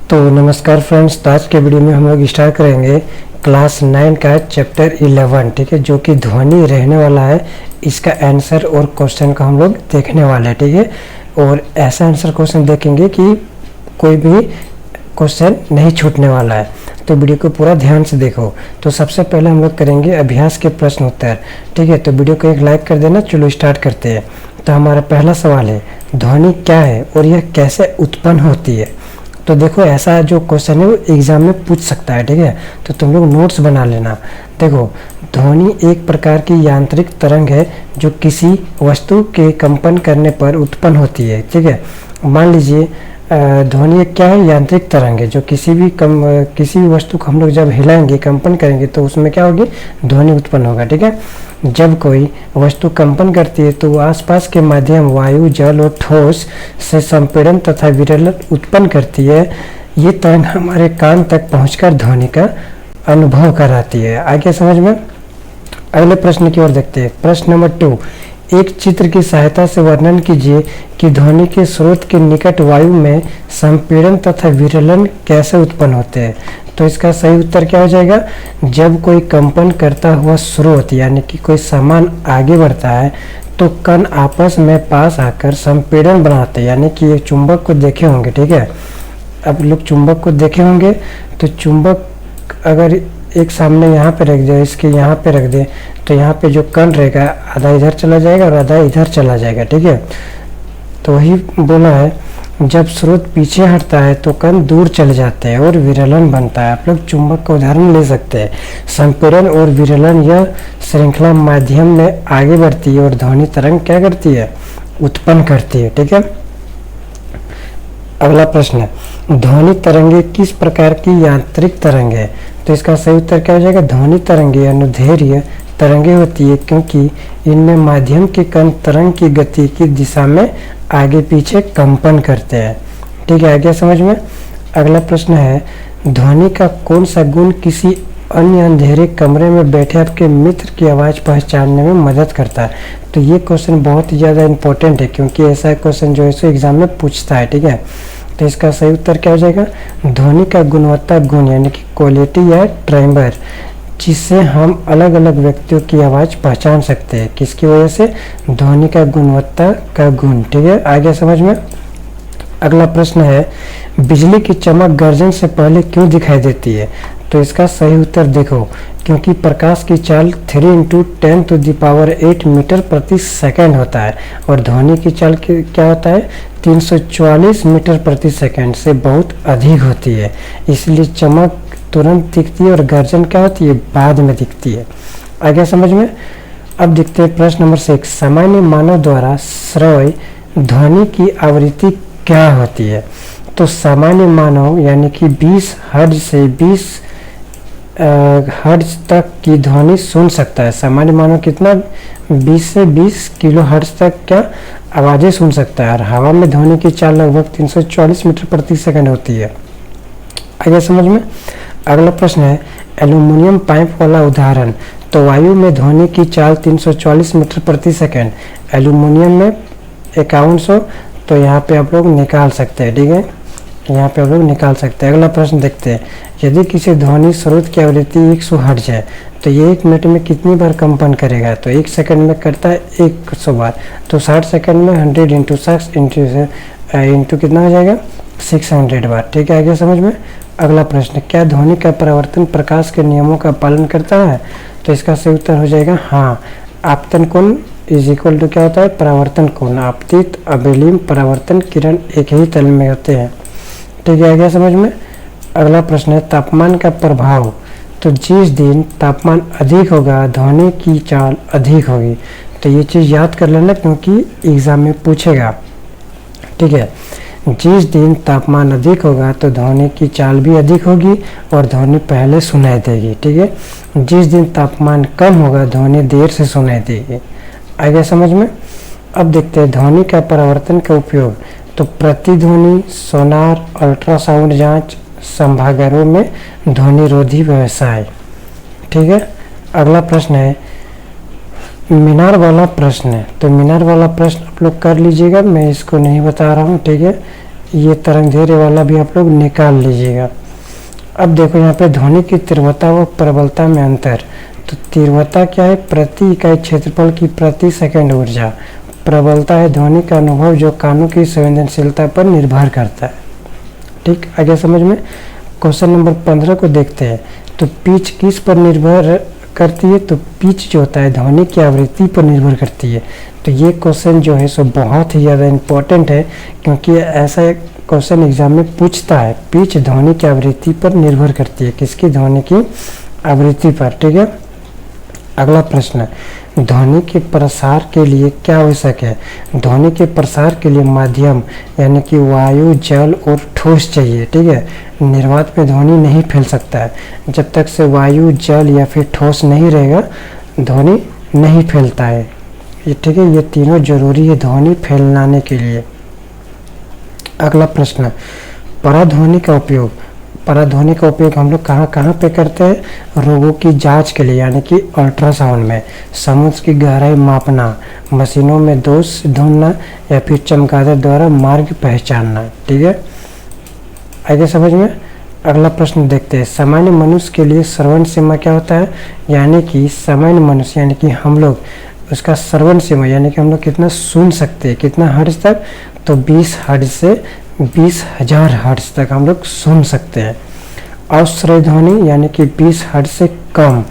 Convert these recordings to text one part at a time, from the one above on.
तो नमस्कार फ्रेंड्स, तो आज के वीडियो में हम लोग स्टार्ट करेंगे क्लास 9 का चैप्टर 11, ठीक है, जो कि ध्वनि रहने वाला है। इसका आंसर और क्वेश्चन को हम लोग देखने वाले हैं, ठीक है। और ऐसा आंसर क्वेश्चन देखेंगे कि कोई भी क्वेश्चन नहीं छूटने वाला है, तो वीडियो को पूरा ध्यान से देखो। तो सबसे पहले हम लोग करेंगे अभ्यास के प्रश्न उत्तर, ठीक है। तो वीडियो को एक लाइक कर देना। चलो स्टार्ट करते हैं। तो हमारा पहला सवाल है, ध्वनि क्या है और यह कैसे उत्पन्न होती है। तो देखो, ऐसा जो क्वेश्चन है वो एग्जाम में पूछ सकता है, ठीक है। तो तुम लोग नोट्स बना लेना। देखो, ध्वनि एक प्रकार की यांत्रिक तरंग है जो किसी वस्तु के कंपन करने पर उत्पन्न होती है, ठीक है। मान लीजिए ध्वनि क्या है, यांत्रिक तरंग है जो किसी भी वस्तु को हम लोग जब हिलाएंगे, कंपन करेंगे, तो उसमें क्या होगी, ध्वनि उत्पन्न होगा, ठीक है। जब कोई वस्तु कंपन करती है तो आसपास के माध्यम वायु, जल और ठोस से संपीड़न तथा विरलन उत्पन्न करती है। ये तरंग हमारे कान तक पहुंचकर ध्वनि का अनुभव कराती है। आगे समझ में। अगले प्रश्न की ओर देखते हैं। प्रश्न नंबर 2, एक चित्र की सहायता से वर्णन कीजिए कि ध्वनि के स्रोत के निकट वायु में संपीड़न तथा विरलन कैसे उत्पन्न होते हैं। तो इसका सही उत्तर क्या हो जाएगा, जब कोई कंपन करता हुआ स्रोत यानी कि कोई सामान आगे बढ़ता है तो कण आपस में पास आकर संपीड़न बनाते हैं। यानी कि एक चुंबक को देखे होंगे, ठीक है। अब लोग चुंबक को देखे होंगे, तो चुंबक अगर एक सामने यहाँ पे रख दे, इसके यहाँ पे रख दे, तो यहाँ पे जो कण रहेगा आधा इधर चला जाएगा और आधा इधर चला जाएगा, ठीक है। तो वही बोला है, जब स्रोत पीछे हटता है तो कण दूर चले जाते हैं और विरलन बनता है। आप लोग चुंबक का उदाहरण ले सकते हैं। संपीड़न और विरलन यह श्रृंखला माध्यम में आगे बढ़ती है और ध्वनि तरंग क्या करती है, उत्पन्न करती है, ठीक है। अगला प्रश्न है, ध्वनि तरंगे किस प्रकार की यांत्रिक तरंग है। तो इसका सही उत्तर क्या हो जाएगा, ध्वनि तरंगे अनुदैर्ध्य तरंगे होती है क्योंकि इनमें माध्यम के कण तरंग की गति की दिशा में आगे पीछे कंपन करते हैं, ठीक है। आगे समझ में। अगला प्रश्न है, ध्वनि का कौन सा गुण किसी अन्य अंधेरे कमरे में बैठे आपके मित्र की आवाज़ पहचानने में मदद करता है। तो ये क्वेश्चन बहुत ही ज़्यादा इंपॉर्टेंट है क्योंकि ऐसा क्वेश्चन जो है एग्जाम में पूछता है, ठीक है। तो इसका सही उत्तर क्या हो जाएगा, ध्वनि का गुणवत्ता गुण यानी कि क्वालिटी या ट्राइम्बर, जिससे हम अलग अलग व्यक्तियों की आवाज़ पहचान सकते हैं। किसकी वजह से, ध्वनि का गुणवत्ता का गुण, ठीक है। आगे समझ में। अगला प्रश्न है, बिजली की चमक गर्जन से पहले क्यों दिखाई देती है। तो इसका सही उत्तर देखो, क्योंकि प्रकाश की चाल 3 × 10⁸ मीटर प्रति सेकंड होता है और ध्वनि की चाल क्या होता है, 344 मीटर प्रति सेकंड से बहुत अधिक होती है। इसलिए चमक तुरंत दिखती है और गर्जन क्या होती है, बाद में दिखती है। आगे समझ में। अब देखते हैं प्रश्न नंबर 6, सामान्य मानव द्वारा श्रव्य ध्वनि की आवृत्ति क्या होती है। तो सामान्य मानव यानी कि 20 हर्ट्ज से 20 हर्ट्ज तक की ध्वनि सुन सकता है। सामान्य मानव कितना, 20 से 20 किलो हर्ट्ज तक क्या आवाज़ें सुन सकता है। और हवा में ध्वनि की चाल लगभग 344 मीटर प्रति सेकंड होती है। आगे समझ में। अगला प्रश्न है, एल्यूमिनियम पाइप वाला उदाहरण। तो वायु में ध्वनि की चाल 344 मीटर प्रति सेकंड, एल्यूमिनियम में 5100। तो यहाँ पे आप लोग निकाल सकते हैं, ठीक है। यहाँ पे आप लोग निकाल सकते हैं। अगला प्रश्न देखते हैं, यदि किसी ध्वनि स्रोत की आवृत्ति 100 हर्ट्ज है तो ये 1 मिनट में कितनी बार कंपन करेगा। तो 1 सेकंड में करता है 100 बार, तो 60 सेकंड में 100 × 6 इंटू कितना हो जाएगा, 600 बार, ठीक है। आगे समझ में। अगला प्रश्न, क्या ध्वनि का परावर्तन प्रकाश के नियमों का पालन करता है। तो इसका सही उत्तर हो जाएगा हाँ। आपतन कोण इज इक्वल टू क्या होता है, परावर्तन कोण। आपतित, अभिलीन, परावर्तन किरण एक ही तल में होते हैं, ठीक है। आगे समझ में। अगला प्रश्न है, तापमान का प्रभाव। तो जिस दिन तापमान अधिक होगा ध्वनि की चाल अधिक होगी। तो ये चीज़ याद कर लेना क्योंकि एग्जाम में पूछेगा, ठीक है। जिस दिन तापमान अधिक होगा तो ध्वनि की चाल भी अधिक होगी और ध्वनि पहले सुनाई देगी, ठीक है। जिस दिन तापमान कम होगा ध्वनि देर से सुनाई देगी। आगे समझ में। अब देखते हैं ध्वनि का परावर्तन का उपयोग। तो प्रतिध्वनि, सोनार, अल्ट्रासाउंड जांच, संभागारों में ध्वनिरोधी व्यवसाय, ठीक है। अगला प्रश्न है मीनार वाला प्रश्न है। तो मीनार वाला प्रश्न आप लोग कर लीजिएगा, मैं इसको नहीं बता रहा हूँ, ठीक है। ये तरंग दैर्घ्य वाला भी आप लोग निकाल लीजिएगा। अब देखो यहाँ पे ध्वनि की तीव्रता व प्रबलता में अंतर। तो तीव्रता क्या है? प्रति इकाई क्षेत्रफल की प्रति सेकंड ऊर्जा। प्रबलता है ध्वनि का अनुभव जो कानों की संवेदनशीलता पर निर्भर करता है। ठीक, आगे समझ में। क्वेश्चन नंबर 15 को देखते हैं। तो पिच किस पर निर्भर करती है? तो पिच जो होता है ध्वनि की आवृत्ति पर निर्भर करती है। तो ये क्वेश्चन जो है सो बहुत ही ज़्यादा इम्पोर्टेंट है, क्योंकि ऐसा क्वेश्चन एग्जाम में पूछता है। पिच ध्वनि की आवृत्ति पर निर्भर करती है, किसकी? ध्वनि की आवृत्ति पर। ठीक है, अगला प्रश्न है, ध्वनि के प्रसार के लिए क्या आवश्यक है? ध्वनि के प्रसार के लिए माध्यम यानी कि वायु, जल और ठोस चाहिए। ठीक है, निर्वात में ध्वनि नहीं फैल सकता है। जब तक से वायु, जल या फिर ठोस नहीं रहेगा ध्वनि नहीं फैलता है। ये ठीक है, ये तीनों जरूरी है ध्वनि फैलाने के लिए। अगला प्रश्न, पराध्वनि का उपयोग। पराध्वनि का उपयोग हम लोग कहाँ कहाँ पे करते हैं? रोगों की जांच के लिए यानी कि अल्ट्रासाउंड में, समुद्र की गहराई मापना, मशीनों में दोष ढूंढना या फिर चमगादड़ द्वारा मार्ग पहचानना। ठीक है, आगे समझ में। अगला प्रश्न देखते हैं, सामान्य मनुष्य के लिए श्रवण सीमा क्या होता है? यानी कि सामान्य मनुष्य यानी कि हम लोग, उसका श्रवण सीमा यानी कि हम लोग कितना सुन सकते हैं, कितना हर्ट्ज तक? तो 20 हर्ट्ज से 20,000 हर्ट्ज तक हम लोग सुन सकते हैं। अश्रव्य ध्वनि यानी कि 20 हर्ट्ज से कम,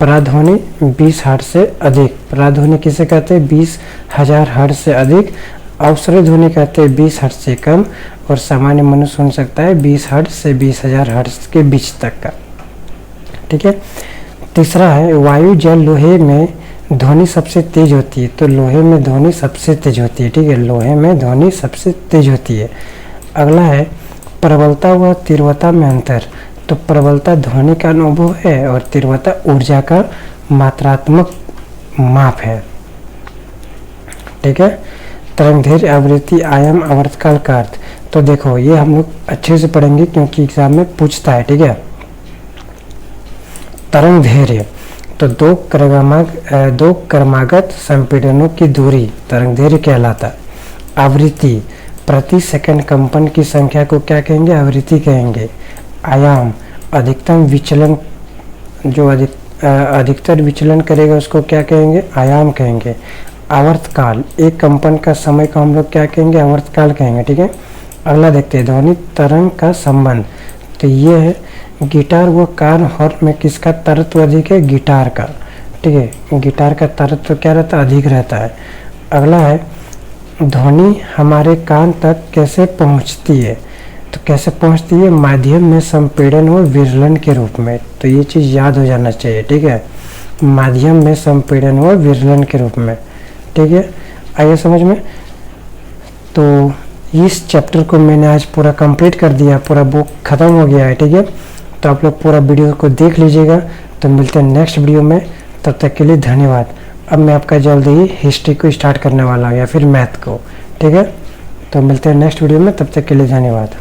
पराध्वनि 20 हर्ट्ज से अधिक। पराध्वनि किसे कहते हैं? 20,000 हर्ट्ज से अधिक। अश्रव्य ध्वनि कहते हैं 20 हर्ट्ज से कम, और सामान्य मनुष्य सुन सकता है 20 हर्ट्ज से 20,000 हर्ट्ज के बीच तक का। ठीक है, तीसरा है, वायु, जल, लोहे में ध्वनि सबसे तेज होती है। तो लोहे में ध्वनि सबसे तेज होती है। ठीक है, लोहे में ध्वनि सबसे तेज होती है। अगला है, प्रबलता व तीव्रता में अंतर। तो प्रबलता ध्वनि का अनुभव है और तीव्रता ऊर्जा का मात्रात्मक माप है। ठीक है, तरंग दैर्घ्य, आवृत्ति, आयाम, आवर्तकाल का अर्थ। तो देखो ये हम लोग अच्छे से पढ़ेंगे क्योंकि एग्जाम में पूछता है। ठीक है, तरंग दैर्घ्य, तो दो क्रमागत संपीड़नों की दूरी तरंग दैर्घ्य कहलाता है। आवृत्ति, प्रति सेकंड कंपन की संख्या को क्या कहेंगे? आवृत्ति कहेंगे। आयाम, अधिकतम विचलन, जो अधिकतर विचलन करेगा उसको क्या कहेंगे? आयाम कहेंगे। आवर्तकाल, एक कंपन का समय को हम लोग क्या कहेंगे? आवर्तकाल कहेंगे। ठीक है, अगला देखते हैं, ध्वनि तरंग का संबंध। तो ये है, गिटार व कान हॉर्न में किसका तरत्व अधिक है? गिटार का। ठीक है, गिटार का तरत्व क्या रहता है? अधिक रहता है। अगला है, ध्वनि हमारे कान तक कैसे पहुंचती है? तो कैसे पहुंचती है? माध्यम में संपीड़न व विरलन के रूप में। तो ये चीज़ याद हो जाना चाहिए। ठीक है, माध्यम में संपीड़न व विरलन के रूप में। ठीक है, आइए समझ में। तो इस चैप्टर को मैंने आज पूरा कंप्लीट कर दिया, पूरा बुक खत्म हो गया है। ठीक है, तो आप लोग पूरा वीडियो को देख लीजिएगा। तो मिलते हैं नेक्स्ट वीडियो में, तब तक के लिए धन्यवाद। अब मैं आपका जल्दी ही हिस्ट्री को स्टार्ट करने वाला हूँ या फिर मैथ को। ठीक है, तो मिलते हैं नेक्स्ट वीडियो में, तब तक के लिए धन्यवाद।